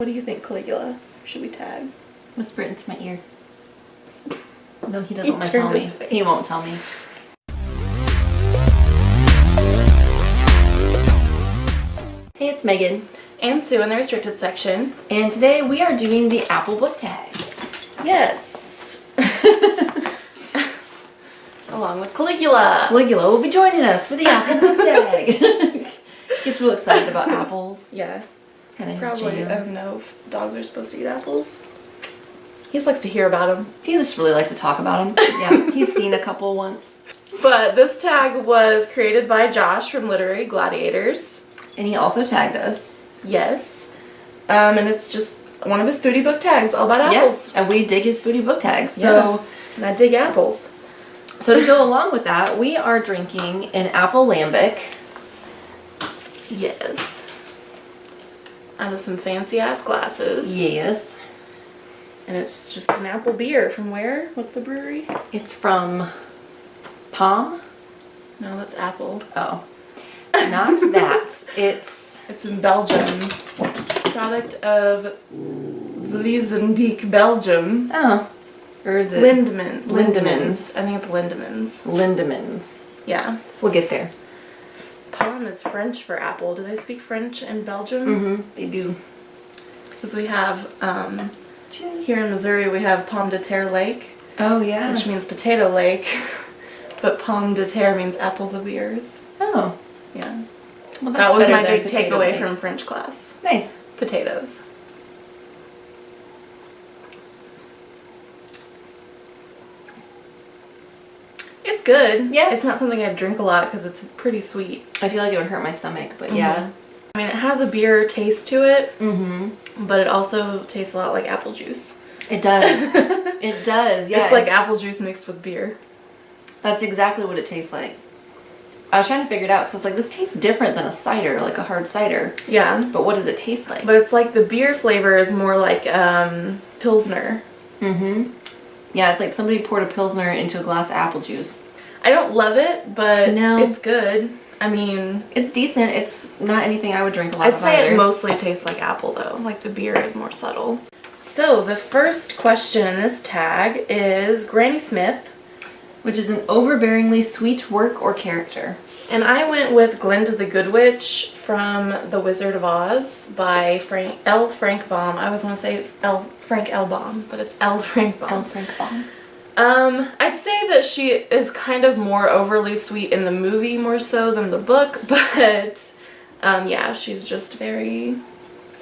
What do you think, Caligula? Should we tag? Whisper it into my ear. No, he doesn't want to tell me. He won't tell me. Hey, it's Megan. And Sue in the restricted section. And today we are doing the Apple book tag. Yes. Along with Caligula. Caligula will be joining us for the Apple book tag. Gets real excited about apples. Yeah. It's kind of Probably, his I jam. don't know if dogs are supposed to eat apples. He just likes to hear about them. He just really likes to talk about them. Yeah, he's seen a couple once. But this tag was created by Josh from Literary Gladiators. And he also tagged us. Yes. And it's just one of his foodie book tags, all about apples. Yes, and we dig his foodie book tags. So, and I dig apples. So to go along with that, we are drinking an apple lambic. Yes. Out of some fancy ass glasses. Yes. And it's just an apple beer from where? What's the brewery? It's from Pomme? No, that's apple. Oh. Not that. It's in Belgium. Product of Lindemans, Belgium. Oh. Or is it? Lindemans. I think it's Lindemans. Lindemans. Yeah. We'll get there. Pomme is French for apple. Do they speak French in Belgium? Mm-hmm. They do. Because we have, here in Missouri, we have Pomme de Terre Lake. Oh, yeah. Which means potato lake. But Pomme de Terre means apples of the earth. Oh. Yeah. Well, that was my better big than potato takeaway lake. from French class. Nice. Potatoes. It's good. Yeah. It's not something I drink a lot because it's pretty sweet. I feel like it would hurt my stomach, but yeah. I mean, it has a beer taste to it, Mm-hmm. but it also tastes a lot like apple juice. It does. It does, yeah. It's like apple juice mixed with beer. That's exactly what it tastes like. I was trying to figure it out because I was like, this tastes different than a cider, like a hard cider. Yeah. But what does it taste like? But it's like the beer flavor is more like Pilsner. Mm-hmm. Yeah, it's like somebody poured a Pilsner into a glass of apple juice. I don't love it, but No. it's good. I mean... It's decent. It's not anything I would drink a lot I'd of say either. it mostly tastes like apple, though. Like, the beer is more subtle. So, the first question in this tag is Granny Smith. Which is an overbearingly sweet work or character. And I went with Glinda the Good Witch from The Wizard of Oz by Frank Baum. I always want to say Frank L. Baum, but it's L. Frank Baum. L. Frank Baum. I'd say that she is kind of more overly sweet in the movie more so than the book, but yeah, she's just very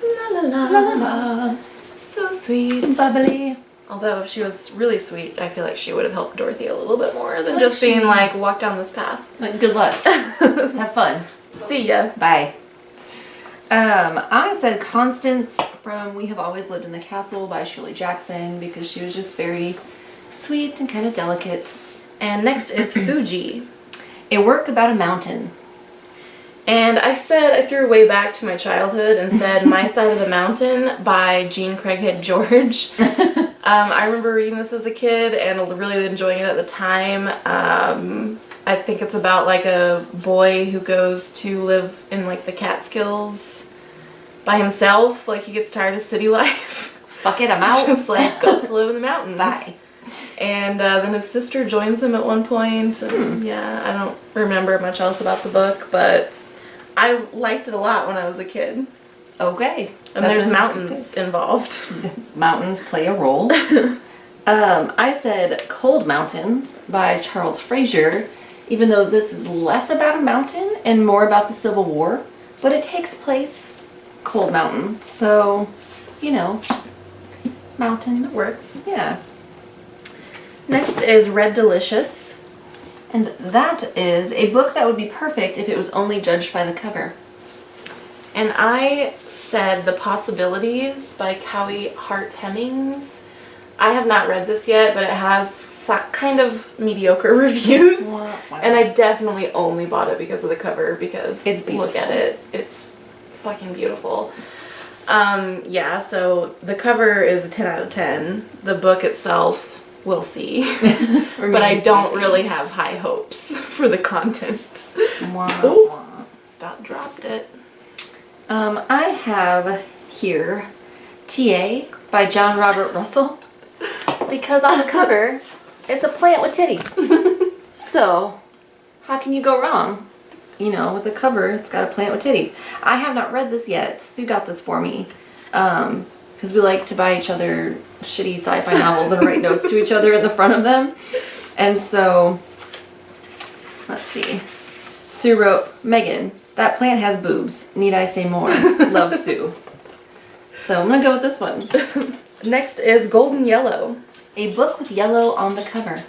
la la la La la la. so sweet. Bubbly. Although if she was really sweet, I feel like she would have helped Dorothy a little bit more than Would just being she? like, walk down this path. Like, good luck. Have fun. See ya. Bye. I said Constance from We Have Always Lived in the Castle by Shirley Jackson because she was just very sweet and kind of delicate. And next is Fuji. A work about a mountain. And I threw way back to my childhood and said My Side of the Mountain by Jean Craighead George. I remember reading this as a kid and really enjoying it at the time. I think it's about like a boy who goes to live in like the Catskills by himself. Like he gets tired of city life. Fuck it, I'm out. Just like goes to live in the mountains. Bye. And then his sister joins him at one point. And, yeah, I don't remember much else about the book, but I liked it a lot when I was a kid. Okay. And there's mountains involved. Mountains play a role. I said Cold Mountain by Charles Frazier, even though this is less about a mountain and more about the Civil War, but it takes place Cold Mountain, so, you know, mountains. It works. Yeah. Next is Red Delicious. And that is a book that would be perfect if it was only judged by the cover. And I said The Possibilities by Cowie Hart Hemmings. I have not read this yet, but it has kind of mediocre reviews. Wow. And I definitely only bought it because of the cover, because It's beautiful. look at it. It's fucking beautiful. Yeah, so the cover is a 10 out of 10. The book itself, we'll see. But I don't really have high hopes for the content. Ooh, about dropped it. I have here TA by John Robert Russell. Because on the cover, it's a plant with titties. So, how can you go wrong? You know, with the cover, it's got a plant with titties. I have not read this yet. Sue got this for me. Because we like to buy each other shitty sci-fi novels and write notes to each other at the front of them. And so, let's see. Sue wrote, Megan, that plant has boobs. Need I say more? Love, Sue. So I'm going to go with this one. Next is Golden Yellow. A book with yellow on the cover.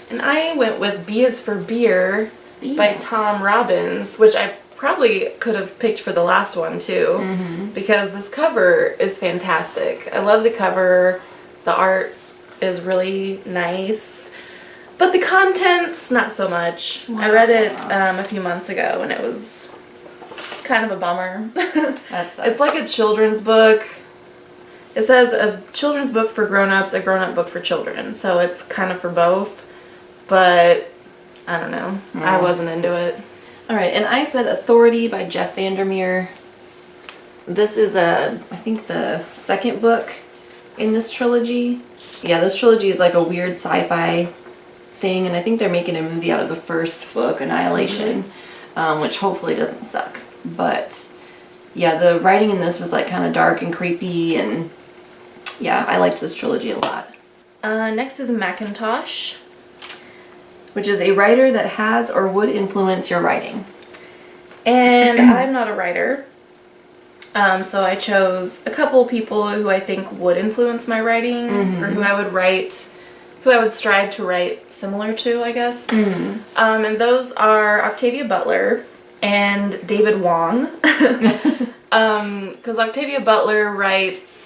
And I went with B is for Beer by Tom Robbins, which I probably could have picked for the last one too, because this cover is fantastic. I love the cover. The art is really nice, but the contents, not so much. Wow. I read it a few months ago and it was kind of a bummer. That's It's like a children's book. It says a children's book for grown-ups, a grown-up book for children. So it's kind of for both, but I don't know. I wasn't into it. All right, and I said Authority by Jeff Vandermeer. This is I think the second book in this trilogy. Yeah, this trilogy is like a weird sci-fi thing, and I think they're making a movie out of the first book, Annihilation, which hopefully doesn't suck. But yeah, the writing in this was like kind of dark and creepy, and yeah, I liked this trilogy a lot. Next is McIntosh, which is a writer that has or would influence your writing. And I'm not a writer, so I chose a couple people who I think would influence my writing, or who I would strive to write similar to, I guess. And those are Octavia Butler and David Wong. Because Octavia Butler writes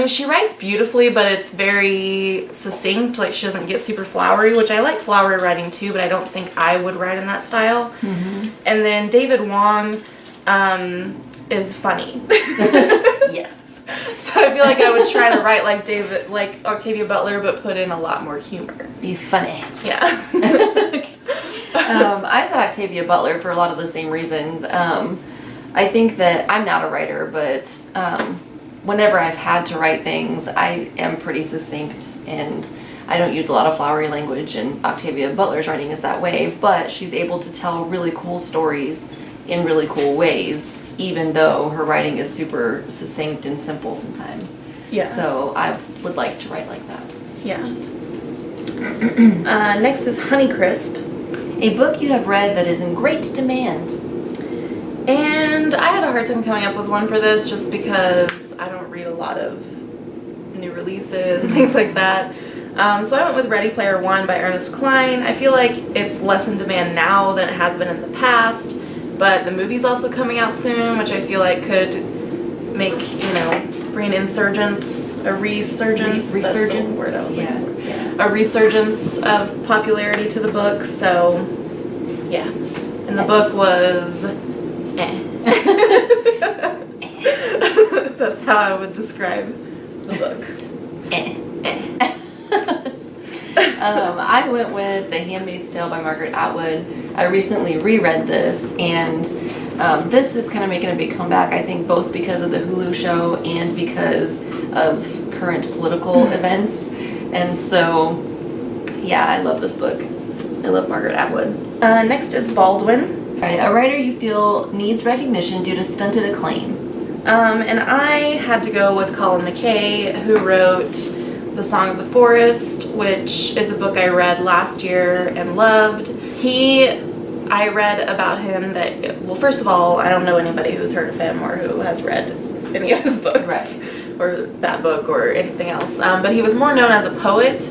she writes beautifully, but it's very succinct. Like, she doesn't get super flowery, which I like flowery writing too, but I don't think I would write in that style. And then David Wong is funny. Yes. So I feel like I would try to write like Octavia Butler, but put in a lot more humor. Be funny. Yeah. I said Octavia Butler for a lot of the same reasons. I think that I'm not a writer, but whenever I've had to write things, I am pretty succinct and I don't use a lot of flowery language, and Octavia Butler's writing is that way, but she's able to tell really cool stories in really cool ways, even though her writing is super succinct and simple sometimes. Yeah. So I would like to write like that. Yeah. Next is Honeycrisp. A book you have read that is in great demand. And I had a hard time coming up with one for this just because I don't read a lot of new releases and things like that. So I went with Ready Player One by Ernest Cline. I feel like it's less in demand now than it has been in the past, but the movie's also coming out soon, which I feel like could make, bring an resurgence. Resurgence? Word I was looking for. Yeah. A resurgence of popularity to the book, so yeah. And the book was That's how I would describe the book. I went with The Handmaid's Tale by Margaret Atwood. I recently reread this, and this is kind of making a big comeback, I think, both because of the Hulu show and because of current political events. And so, yeah, I love this book. I love Margaret Atwood. Next is Baldwin. All right, a writer you feel needs recognition due to stunted acclaim. And I had to go with Colin McKay, who wrote The Song of the Forest, which is a book I read last year and loved. I read about him that, well, first of all, I don't know anybody who's heard of him or who has read any of his books. Right. Or that book or anything else. But he was more known as a poet,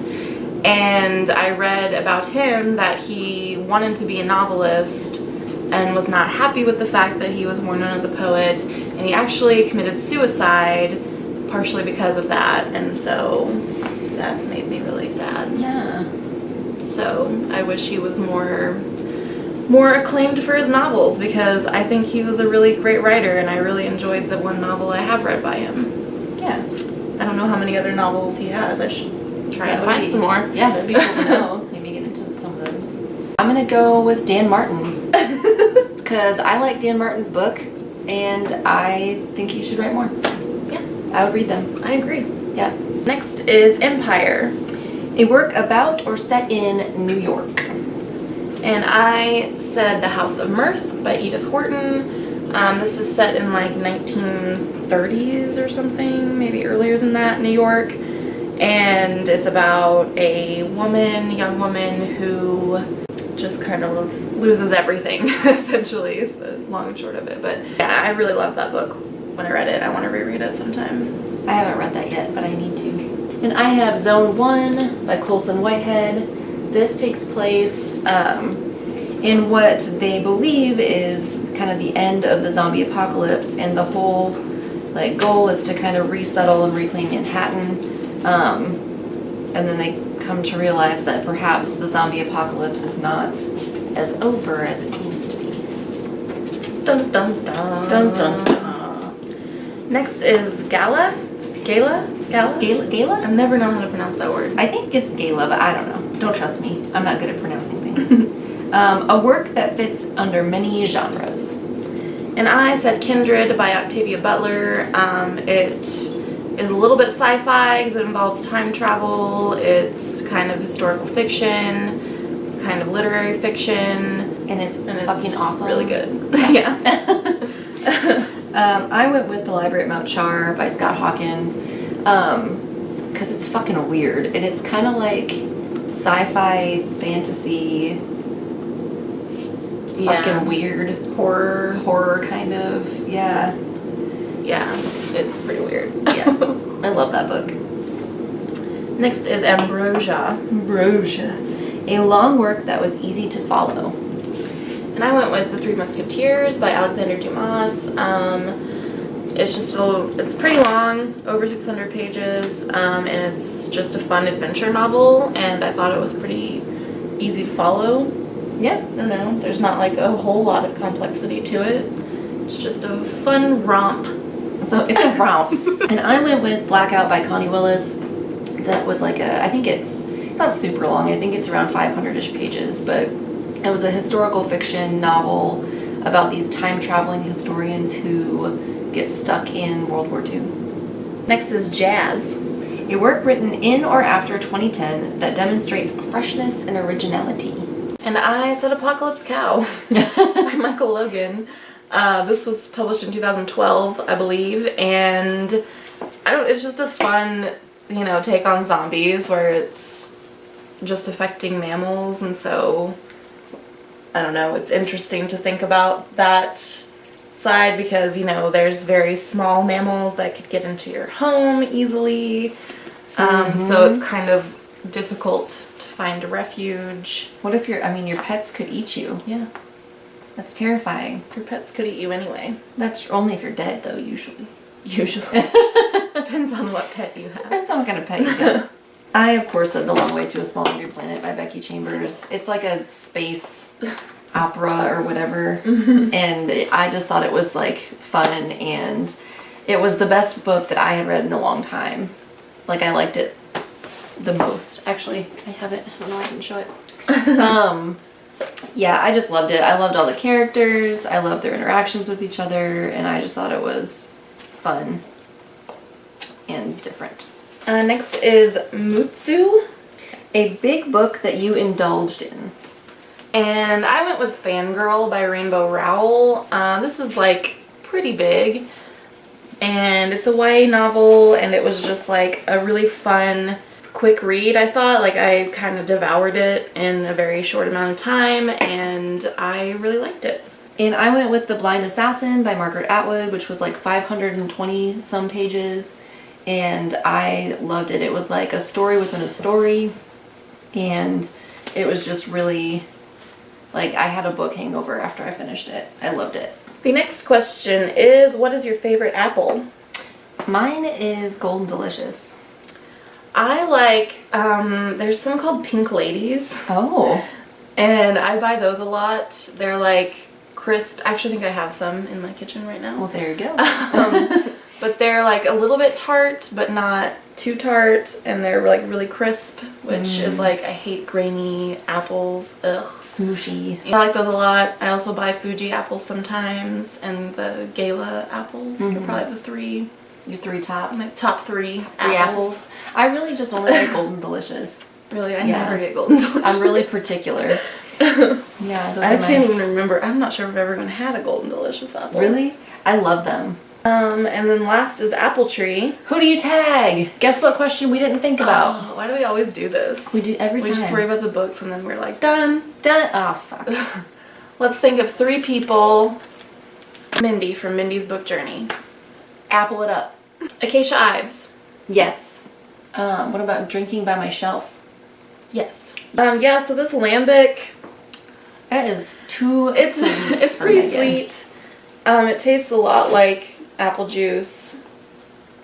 and I read about him that he wanted to be a novelist and was not happy with the fact that he was more known as a poet, and he actually committed suicide partially because of that, and so that made me really sad. Yeah. So I wish he was more acclaimed for his novels, because I think he was a really great writer, and I really enjoyed the one novel I have read by him. Yeah. I don't know how many other novels he has. I should try and find some more. Yeah, that'd be cool to know. Maybe get into some of those. I'm going to go with Dan Martin. Because I like Dan Martin's book, and I think he should write more. Yeah, I would read them. I agree. Yeah. Next is Empire. A work about or set in New York. And I said The House of Mirth by Edith Wharton. This is set in like 1930s or something, maybe earlier than that, New York. And it's about a young woman who just kind of loses everything, essentially, is the long and short of it. But yeah, I really loved that book when I read it. I want to reread it sometime. I haven't read that yet, but I need to. And I have Zone 1 by Colson Whitehead. This takes place in what they believe is kind of the end of the zombie apocalypse, and the whole like goal is to kind of resettle and reclaim Manhattan. And then they come to realize that perhaps the zombie apocalypse is not as over as it seems to be. Dun dun dun. Dun dun dun. Next is Gala. Gala? Gala? I've never known how to pronounce that word. I think it's Gala, but I don't know. Don't trust me. I'm not good at pronouncing things. A work that fits under many genres. And I said Kindred by Octavia Butler. It is a little bit sci-fi because it involves time travel. It's kind of historical fiction. It's kind of literary fiction. And it's fucking awesome. Really good. Yeah. I went with The Library at Mount Char by Scott Hawkins because it's fucking weird. And it's kind of like sci-fi, fantasy, fucking weird. Horror kind of. Yeah. Yeah, it's pretty weird. Yeah, I love that book. Next is Ambrosia. A long work that was easy to follow. And I went with The Three Musketeers by Alexander Dumas. It's pretty long, over 600 pages, and it's just a fun adventure novel, and I thought it was pretty easy to follow. Yeah. I don't know, there's not like a whole lot of complexity to it. It's just a fun romp. So it's a romp. And I went with Blackout by Connie Willis. That was like I think it's not super long. I think it's around 500-ish pages, but it was a historical fiction novel about these time-traveling historians who get stuck in World War II. Next is Jazz. A work written in or after 2010 that demonstrates freshness and originality. And I said Apocalypse Cow by Michael Logan. This was published in 2012, I believe, and it's just a fun, take on zombies where it's just affecting mammals, and so, I don't know, it's interesting to think about that side because, there's very small mammals that could get into your home easily, so it's kind of difficult to find a refuge. What if your pets could eat you? Yeah. That's terrifying. Your pets could eat you anyway. That's only if you're dead, though, usually. Depends on what pet you have. Depends on what kind of pet you get. I, of course, said The Long Way to a Small Hungry Planet by Becky Chambers. It's like a space opera or whatever. And I just thought it was, fun. And it was the best book that I had read in a long time. I liked it the most. Actually, I have it. I don't know if I can show it. Yeah, I just loved it. I loved all the characters. I loved their interactions with each other, and I just thought it was fun and different. Next is Mutsu. A big book that you indulged in. And I went with Fangirl by Rainbow Rowell. This is pretty big, and it's a YA novel, and it was just a really fun, quick read, I thought. I kind of devoured it in a very short amount of time, and I really liked it. And I went with The Blind Assassin by Margaret Atwood, which was 520 some pages, and I loved it. It was a story within a story, and it was just really, I had a book hangover after I finished it. I loved it. The next question is, what is your favorite apple? Mine is Golden Delicious. I there's some called Pink Ladies. Oh. And I buy those a lot. They're crisp. I actually think I have some in my kitchen right now. Well, there you go. But they're like a little bit tart, but not too tart, and they're like really crisp, which is like, I hate grainy apples. Ugh. Smooshy. I like those a lot. I also buy Fuji apples sometimes, and the Gala apples are probably the three. Your three top. My top three apples. I really just only like Golden Delicious. Really, I never get Golden Delicious. I'm really particular. Yeah, those I are can't even remember. I'm not sure if I've ever even had a Golden Delicious apple. Really? I love them. And then last is Apple Tree. Who do you tag? Guess what question we didn't think about? Oh, why do we always do this? We do every time. We just worry about the books and then we're like, done. Done. Oh, fuck. Let's think of 3 people. Mindy from Mindy's Book Journey. Apple it up. Acacia Ives. Yes. What about Drinking by My Shelf? Yes. Yeah, so this lambic, That is too it's sweet. pretty sweet. It tastes a lot like apple juice.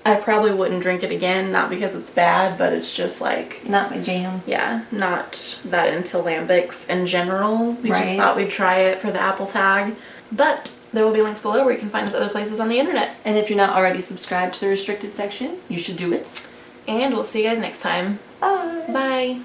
I probably wouldn't drink it again, not because it's bad, but it's just like, Not my jam. yeah, not that into lambics in general. We just Right. thought we'd try it for the apple tag. But there will be links below where you can find us other places on the internet. And if you're not already subscribed to the restricted section, you should do it. And we'll see you guys next time. Bye. Bye.